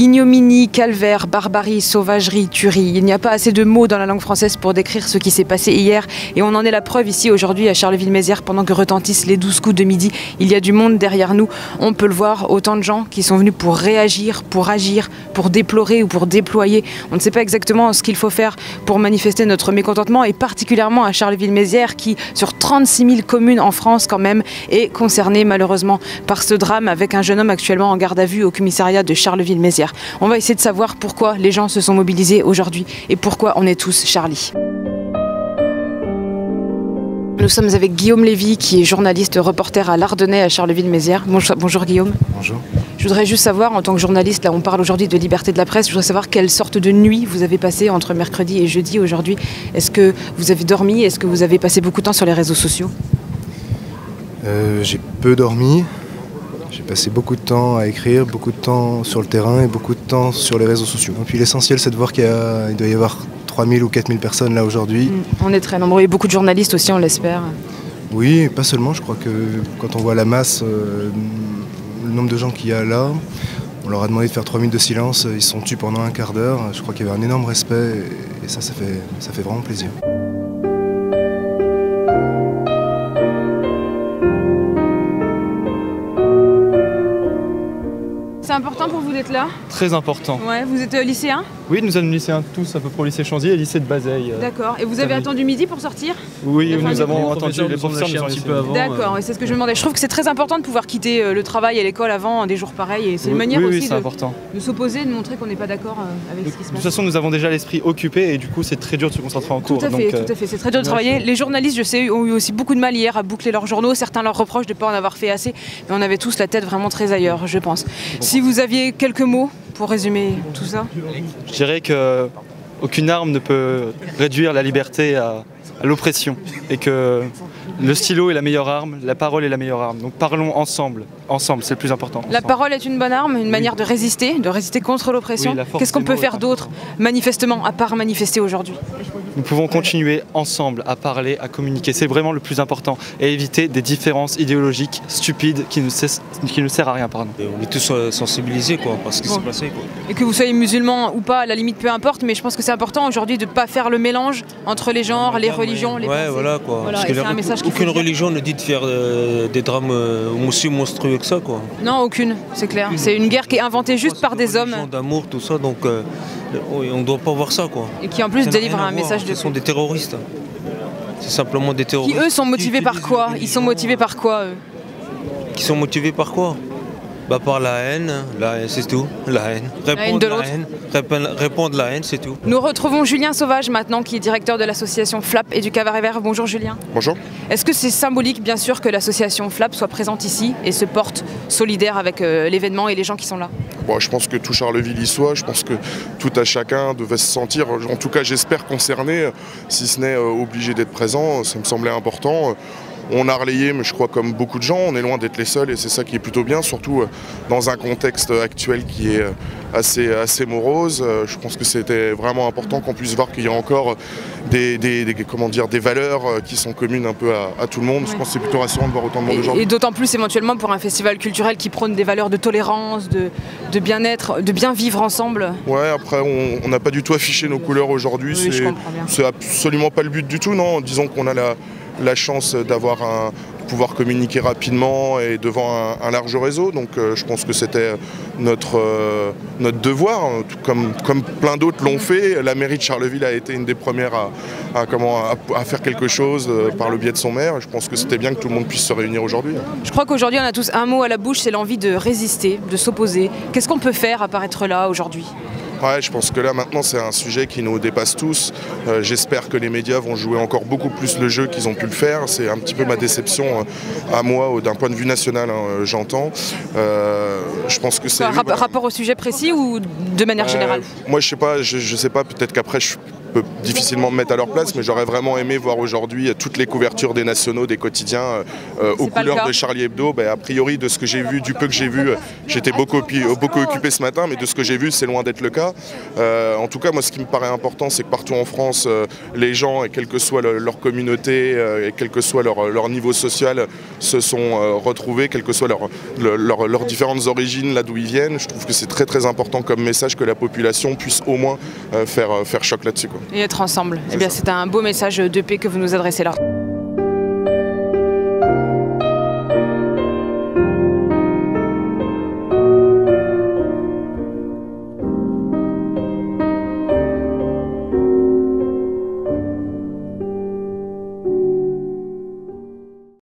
Ignominie, calvaire, barbarie, sauvagerie, tuerie. Il n'y a pas assez de mots dans la langue française pour décrire ce qui s'est passé hier. Et on en est la preuve ici aujourd'hui à Charleville-Mézières pendant que retentissent les 12 coups de midi. Il y a du monde derrière nous. On peut le voir, autant de gens qui sont venus pour réagir, pour agir, pour déplorer ou pour déployer. On ne sait pas exactement ce qu'il faut faire pour manifester notre mécontentement et particulièrement à Charleville-Mézières qui, sur 36 000 communes en France quand même, est concernée malheureusement par ce drame avec un jeune homme actuellement en garde à vue au commissariat de Charleville-Mézières. On va essayer de savoir pourquoi les gens se sont mobilisés aujourd'hui et pourquoi on est tous Charlie. Nous sommes avec Guillaume Lévy qui est journaliste reporter à l'Ardennais à Charleville-Mézières. Bonjour Guillaume. Bonjour. Je voudrais juste savoir, en tant que journaliste, là on parle aujourd'hui de liberté de la presse, je voudrais savoir quelle sorte de nuit vous avez passé entre mercredi et jeudi aujourd'hui. Est-ce que vous avez dormi? Est-ce que vous avez passé beaucoup de temps sur les réseaux sociaux? J'ai peu dormi. J'ai passé beaucoup de temps à écrire, beaucoup de temps sur le terrain et beaucoup de temps sur les réseaux sociaux. Et puis l'essentiel, c'est de voir qu'il doit y avoir 3000 ou 4000 personnes là aujourd'hui. On est très nombreux et beaucoup de journalistes aussi, on l'espère. Oui, pas seulement. Je crois que quand on voit la masse, le nombre de gens qu'il y a là, on leur a demandé de faire 3 minutes de silence. Ils se sont tus pendant un quart d'heure. Je crois qu'il y avait un énorme respect et ça fait vraiment plaisir. C'est important pour vous d'être là? Très important. Ouais, vous êtes lycéen? Oui, nous sommes lycéens tous, à peu près au lycée Chanzy et lycée de Bazeille. D'accord. Et vous avez attendu midi pour sortir? Oui, nous avons attendu les professeurs un petit peu avant. D'accord, c'est ce que je me demandais. Je trouve que c'est très important de pouvoir quitter le travail et l'école avant des jours pareils. Et c'est une manière aussi de s'opposer, de montrer qu'on n'est pas d'accord avec ce qui se passe. De toute façon, nous avons déjà l'esprit occupé et du coup, c'est très dur de se concentrer en cours. Tout à fait. C'est très dur de travailler. Les journalistes, je sais, ont eu aussi beaucoup de mal hier à boucler leurs journaux. Certains leur reprochent de ne pas en avoir fait assez. Mais on avait tous la tête vraiment très ailleurs, je pense. Si vous aviez quelques mots pour résumer tout ça? Je dirais que aucune arme ne peut réduire la liberté à l'oppression et que le stylo est la meilleure arme, la parole est la meilleure arme. Donc parlons ensemble, c'est le plus important. La parole est une bonne arme, une manière de résister contre l'oppression. Oui, qu'est-ce qu'on peut faire d'autre, manifestement, à part manifester aujourd'hui? Nous pouvons continuer ensemble à parler, à communiquer, c'est vraiment le plus important, et éviter des différences idéologiques stupides qui ne servent à rien. Pardon. On est tous sensibilisés par ce qui s'est passé. Et que vous soyez musulman ou pas, à la limite peu importe, mais je pense que c'est important aujourd'hui de ne pas faire le mélange entre les genres, les religions, les pensées. Voilà. Parce que c'est un message aucune religion ne dit de faire des drames aussi monstrueux que ça. Non, aucune, c'est clair. C'est une guerre qui est inventée juste par des hommes. D'amour, tout ça, donc on ne doit pas voir ça. Et qui en plus délivre un message de... Ce sont des terroristes. C'est simplement des terroristes. Qui eux sont motivés par quoi? Ils sont motivés par quoi, eux? Qui sont motivés par quoi? Par la haine, c'est tout. La haine. Répondre de la haine, c'est tout. Nous retrouvons Julien Sauvage maintenant, qui est directeur de l'association FLAP et du Cabaret Vert. Bonjour Julien. Bonjour. Est-ce que c'est symbolique, bien sûr, que l'association FLAP soit présente ici et se porte solidaire avec l'événement et les gens qui sont là? Bon, je pense que tout Charleville y soit. Je pense que tout à chacun devait se sentir, en tout cas j'espère, concerné, si ce n'est obligé d'être présent. Ça me semblait important. On a relayé, mais je crois comme beaucoup de gens, on est loin d'être les seuls et c'est ça qui est plutôt bien, surtout dans un contexte actuel qui est assez morose. Je pense que c'était vraiment important qu'on puisse voir qu'il y a encore des valeurs qui sont communes un peu à tout le monde. Je pense que c'est plutôt rassurant de voir autant de monde aujourd'hui. Et d'autant plus éventuellement pour un festival culturel qui prône des valeurs de tolérance, de bien-être, de bien vivre ensemble. Ouais, après on n'a pas du tout affiché nos couleurs aujourd'hui, oui, c'est absolument pas le but du tout, non. Disons qu'on a la chance pouvoir communiquer rapidement et devant un large réseau, donc je pense que c'était notre devoir, comme plein d'autres l'ont fait. La mairie de Charleville a été une des premières à faire quelque chose par le biais de son maire. Je pense que c'était bien que tout le monde puisse se réunir aujourd'hui. Je crois qu'aujourd'hui on a tous un mot à la bouche, c'est l'envie de résister, de s'opposer. Qu'est-ce qu'on peut faire à part être là aujourd'hui? Ouais, je pense que là maintenant c'est un sujet qui nous dépasse tous. J'espère que les médias vont jouer encore beaucoup plus le jeu qu'ils ont pu le faire. C'est un petit peu ma déception à moi, d'un point de vue national, j'entends. Je pense que c'est... Rapport au sujet précis ou de manière générale? Moi je sais pas, peut-être qu'après je suis peux difficilement me mettre à leur place, mais j'aurais vraiment aimé voir aujourd'hui toutes les couvertures des nationaux, des quotidiens aux couleurs de Charlie Hebdo. A priori, de ce que j'ai vu, du peu que j'ai vu, j'étais beaucoup occupé ce matin, mais de ce que j'ai vu, c'est loin d'être le cas. En tout cas, moi, ce qui me paraît important, c'est que partout en France, les gens, et quelle que soit leur communauté, et quel que soit leur niveau social, se sont retrouvés, quelles que soient leurs différentes origines, là d'où ils viennent. Je trouve que c'est très très important comme message que la population puisse au moins faire choc là-dessus. Et être ensemble. Eh bien, c'est un beau message de paix que vous nous adressez là.